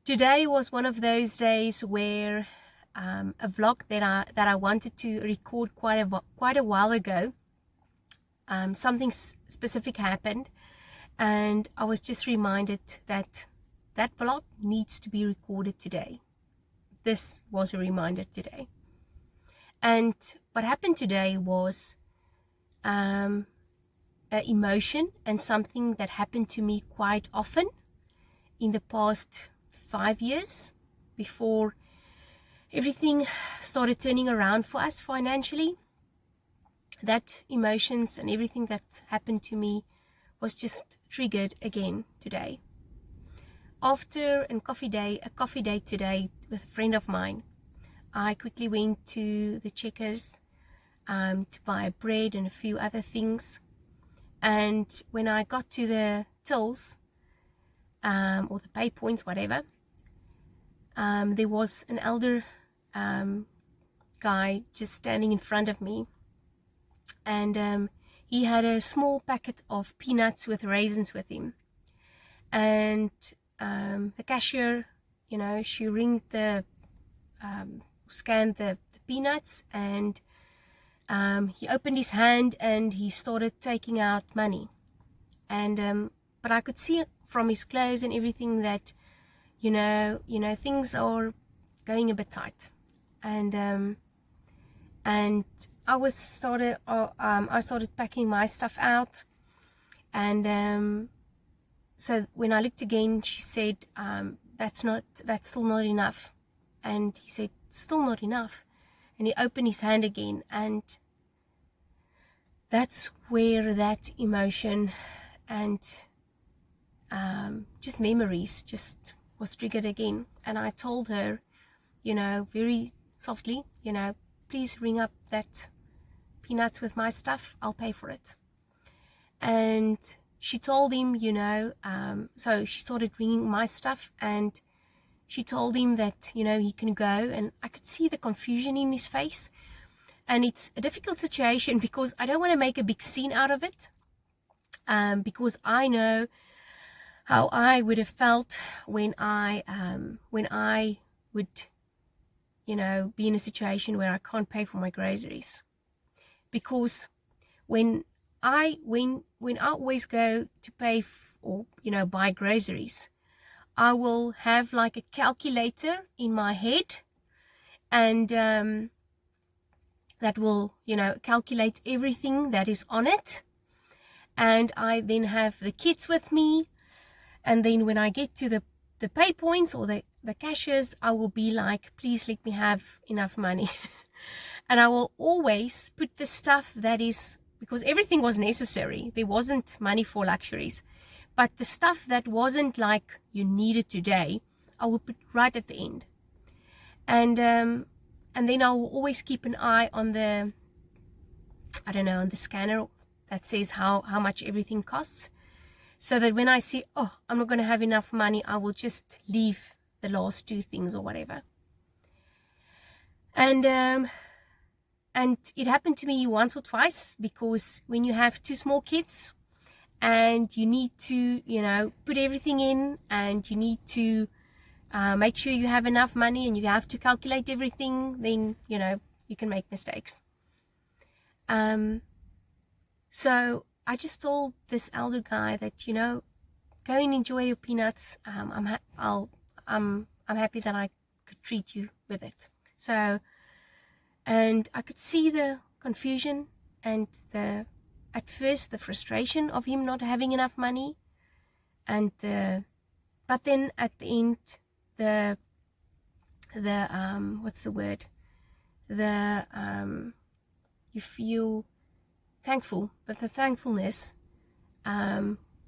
Today was one of those days where a vlog that I wanted to record quite a while ago, something specific happened, and I was just reminded that that vlog needs to be recorded today. This was a reminder today. And what happened today was an emotion and something that happened to me quite often in the past 5 years, before everything started turning around for us financially. That emotions and everything that happened to me was just triggered again today. After a coffee date today with a friend of mine, I quickly went to the Checkers to buy bread and a few other things. And when I got to the tills, or the pay points, whatever, there was an elder guy just standing in front of me, and he had a small packet of peanuts with raisins with him. And the cashier, she scanned the peanuts, and he opened his hand and he started taking out money. And but I could see from his clothes and everything that things are going a bit tight. And I started packing my stuff out, and so when I looked again, she said, that's still not enough. And he said, still not enough. And he opened his hand again, and that's where that emotion and just memories just was triggered again. And I told her, very softly, please ring up that peanuts with my stuff, I'll pay for it. And she told him, so she started ringing my stuff, and she told him that, he can go. And I could see the confusion in his face. And it's a difficult situation because I don't want to make a big scene out of it, because I know how I would have felt when I would, be in a situation where I can't pay for my groceries. Because when I always go to pay or buy groceries, I will have like a calculator in my head, and that will calculate everything that is on it. And I then have the kids with me, and then when I get to the pay points or the cashiers, I will be like, please let me have enough money. And I will always put the stuff that is, because everything was necessary, there wasn't money for luxuries, but the stuff that wasn't like you needed today, I will put right at the end. And then I will always keep an eye on the scanner that says how much everything costs, so that when I see, I'm not going to have enough money, I will just leave the last two things or whatever. And it happened to me once or twice, because when you have two small kids and you need to, put everything in, and you need to make sure you have enough money, and you have to calculate everything, then, you can make mistakes. So I just told this elder guy that, go and enjoy your peanuts. I'm happy that I could treat you with it. So, and I could see the confusion and at first the frustration of him not having enough money, but then at the end, you feel thankful, but the thankfulness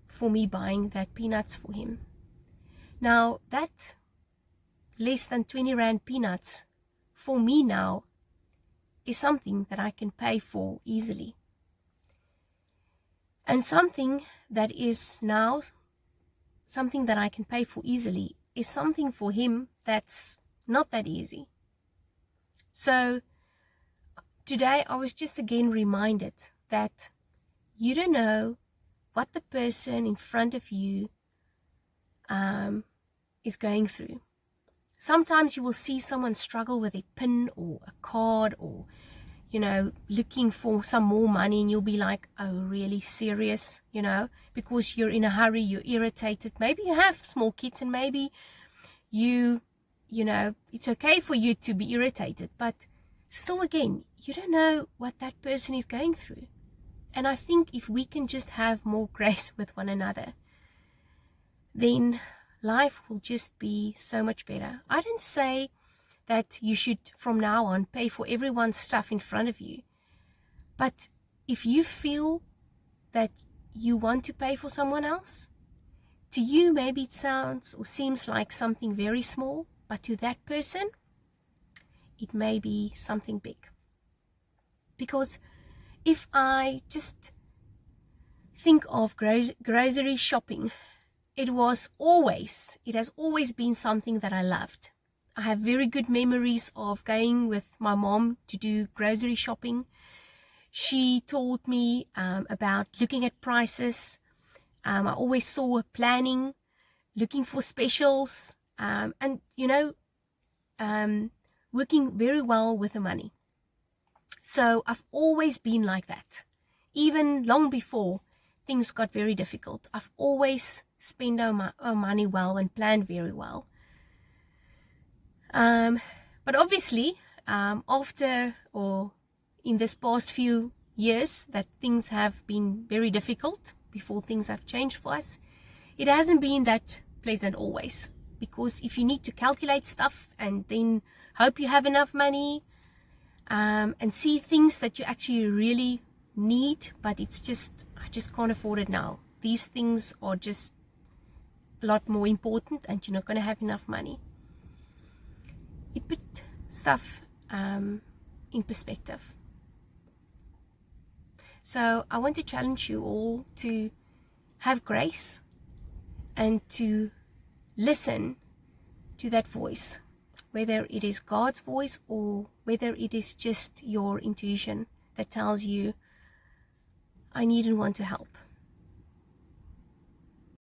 for me buying that peanuts for him. Now, that less than 20 Rand peanuts for me now is something that I can pay for easily. And something that is now something that I can pay for easily is something for him that's not that easy. So today I was just again reminded that you don't know what the person in front of you is going through. Sometimes you will see someone struggle with a pin or a card, or, you know, looking for some more money, and you'll be like, oh, really serious, you know, because you're in a hurry, you're irritated. Maybe you have small kids, and maybe you know, it's okay for you to be irritated, but still, again, you don't know what that person is going through. And I think if we can just have more grace with one another, then life will just be so much better. I don't say that you should from now on pay for everyone's stuff in front of you, but if you feel that you want to pay for someone else, to you maybe it sounds or seems like something very small, but to that person it may be something big. Because if I just think of grocery shopping, it has always been something that I loved. I have very good memories of going with my mom to do grocery shopping. She taught me about looking at prices. I always saw her planning, looking for specials, and, you know, working very well with the money. So I've always been like that. Even long before things got very difficult, I've always spent our money well and planned very well. But obviously, after or in this past few years that things have been very difficult, before things have changed for us, it hasn't been that pleasant always. Because if you need to calculate stuff and then hope you have enough money, and see things that you actually really need, but it's just, I just can't afford it now. These things are just a lot more important, and you're not going to have enough money. It put stuff in perspective. So I want to challenge you all to have grace and to listen to that voice, whether it is God's voice or whether it is just your intuition that tells you, I need and want to help.